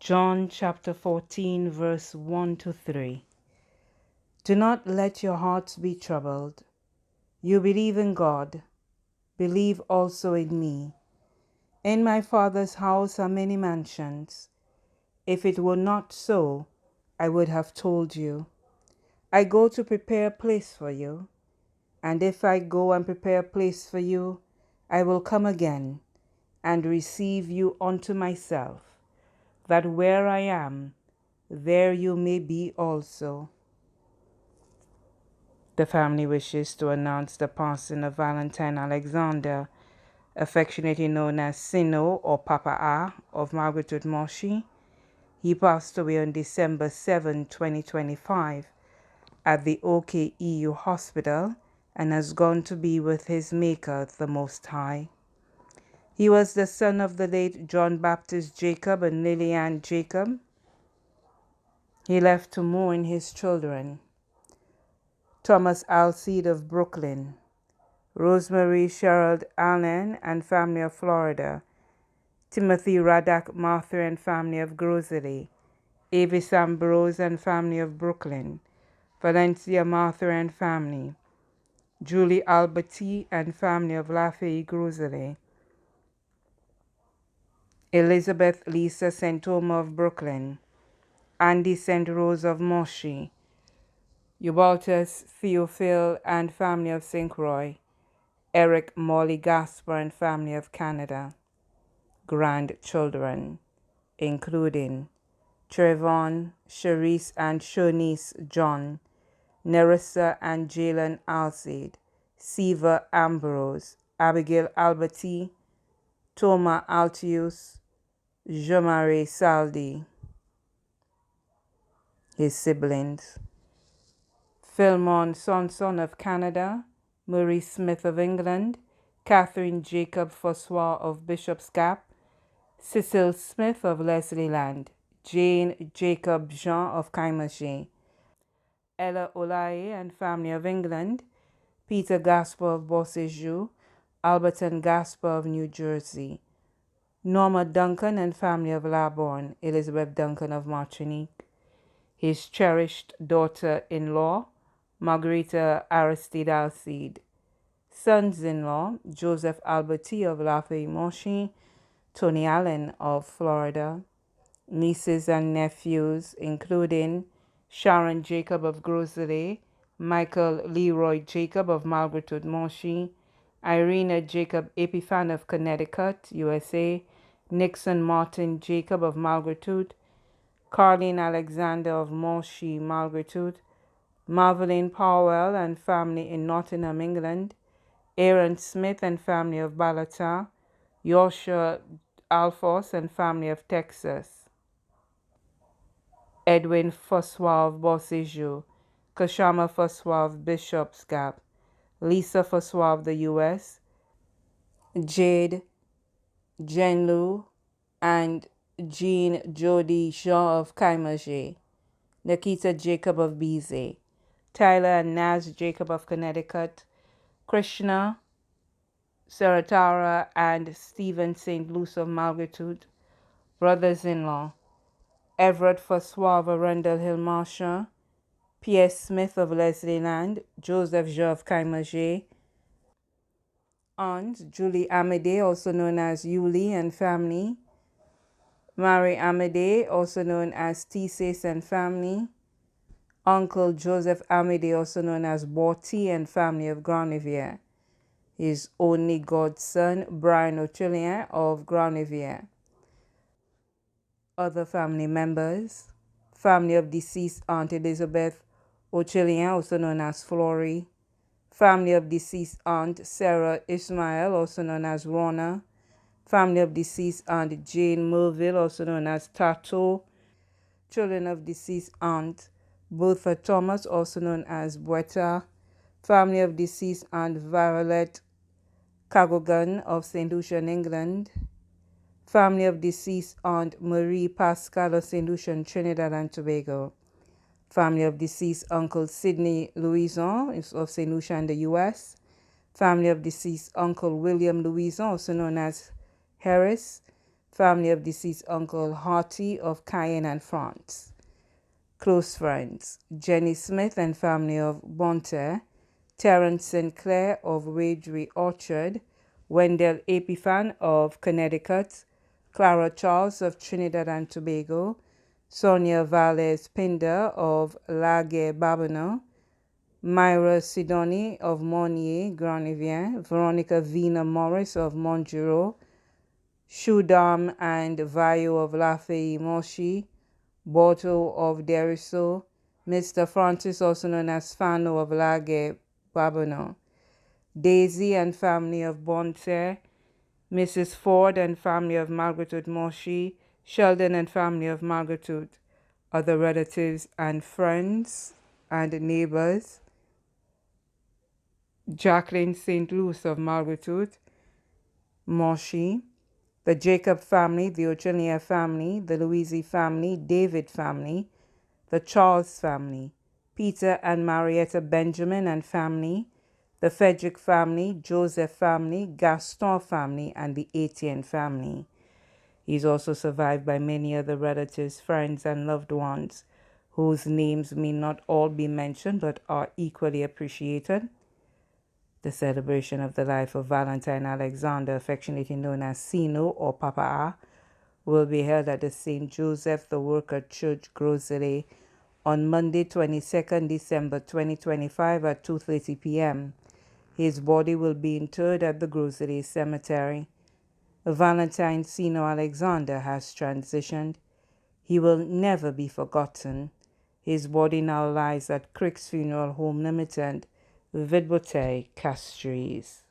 John chapter 14, verse 1 to 3. Do not let your hearts be troubled. You believe in God, believe also in me. In my Father's house are many mansions. If it were not so, I would have told you. I go to prepare a place for you. And if I go and prepare a place for you, I will come again and receive you unto myself, that where I am, there you may be also. The family wishes to announce the passing of Valentine Alexander, affectionately known as Sino or Papa A of Margaret Moshi. He passed away on December 7, 2025 at the OKEU Hospital and has gone to be with his Maker, the Most High. He was the son of the late John Baptist Jacob and Lillian Jacob. He left to mourn his children: Thomas Alcide of Brooklyn, Rosemary Sherald Allen and family of Florida, Timothy Radak Martha and family of Grosley, Avis Ambrose and family of Brooklyn, Valencia Martha and family, Julie Alberti and family of Lafayette Grosley, Elizabeth Lisa Santoma of Brooklyn, Andy St. Rose of Moshi, Eubaltus Theophil and family of St. Croix, Eric Molly Gaspar and family of Canada. Grandchildren, including Trevon, Sharice and Shonice John, Nerissa and Jalen Alcide, Siva Ambrose, Abigail Alberti, Toma Altius, Jomare Saldi. His siblings: Philmon Sonson of Canada, Marie Smith of England, Catherine Jacob Fossois of Bishop's Gap, Cecil Smith of Leslieland, Jane Jacob Jean of Kaimaché, Ella Olaye and family of England, Peter Gaspar of Beauséjour, Alberton Gaspar of New Jersey, Norma Duncan and family of Labourne, Elizabeth Duncan of Martinique, his cherished daughter-in-law, Margarita Aristide Alcide, sons-in-law, Joseph Alberti of Lafayette Moshi, Tony Allen of Florida, nieces and nephews, including Sharon Jacob of Grosley, Michael Leroy Jacob of Margaret Moshi, Irina Jacob Epiphan of Connecticut, USA, Nixon Martin Jacob of Margaret, Carlene Alexander of Moshi, Margaret, Marveline Powell and family in Nottingham, England, Aaron Smith and family of Balata, Joshua Alphonse and family of Texas, Edwin Fossois of Beauséjour, Kashama Fossois of Bishop's Gap, Lisa Fossois of the U.S., Jade, Jenlu, and Jean Jody Jean of Kaimaché, Nikita Jacob of Bize, Tyler and Naz Jacob of Connecticut, Krishna, Saratara, and Stephen St. Luce of Margaret, brothers-in-law, Everett Fossois of Arundel Hill Marsha, P.S. Smith of Leslieland, Joseph Jean of Kaimaché, aunt Julie Amédée, also known as Yuli and family, Marie Amédée, also known as Thesis and family, Uncle Joseph Amédée, also known as Borty and family of Granivier, his only godson, Brian Ochilien of Granivier. Other family members: family of deceased Aunt Elizabeth Ochilien, also known as Flory, family of deceased Aunt Sarah Ismail, also known as Rona, family of deceased Aunt Jane Mulville, also known as Tato, children of deceased Aunt Bertha Thomas, also known as Bueta, family of deceased Aunt Violet Cagogan of St. Lucian, England, family of deceased Aunt Marie Pascal of St. Lucian, Trinidad and Tobago, family of deceased Uncle Sidney Louison of St. Lucia, the U.S., family of deceased Uncle William Louison, also known as Harris, family of deceased Uncle Harty of Cayenne and France. Close friends: Jenny Smith and family of Bonter, Terence Sinclair of Wadery Orchard, Wendell Epiphan of Connecticut, Clara Charles of Trinidad and Tobago, Sonia Valles Pinder of Lague Babonneau, Myra Sidoni of Monnier, Grand-Evian, Veronica Vina Morris of Montgiro, Shudam and Vayo of Lafayette Moshi, Borto of Deriso, Mr. Francis, also known as Fano of Lague Babonneau, Daisy and family of Bonter, Mrs. Ford and family of Margaret Moshi, Sheldon and family of Margaret, other relatives and friends and neighbors, Jacqueline St. Louis of Margaret Moshi, the Jacob family, the Ochonia family, the Louise family, David family, the Charles family, Peter and Marietta Benjamin and family, the Frederick family, Joseph family, Gaston family, and the Etienne family. He is also survived by many other relatives, friends, and loved ones, whose names may not all be mentioned but are equally appreciated. The celebration of the life of Valentine Alexander, affectionately known as Sino or Papa A, will be held at the St. Joseph the Worker Church, Groseille, on Monday, 22nd December 2025 at 2:30 p.m. His body will be interred at the Groseille Cemetery. Valentine Sino Alexander has transitioned. He will never be forgotten. His body now lies at Crick's Funeral Home Limited, Vidbote, Castries.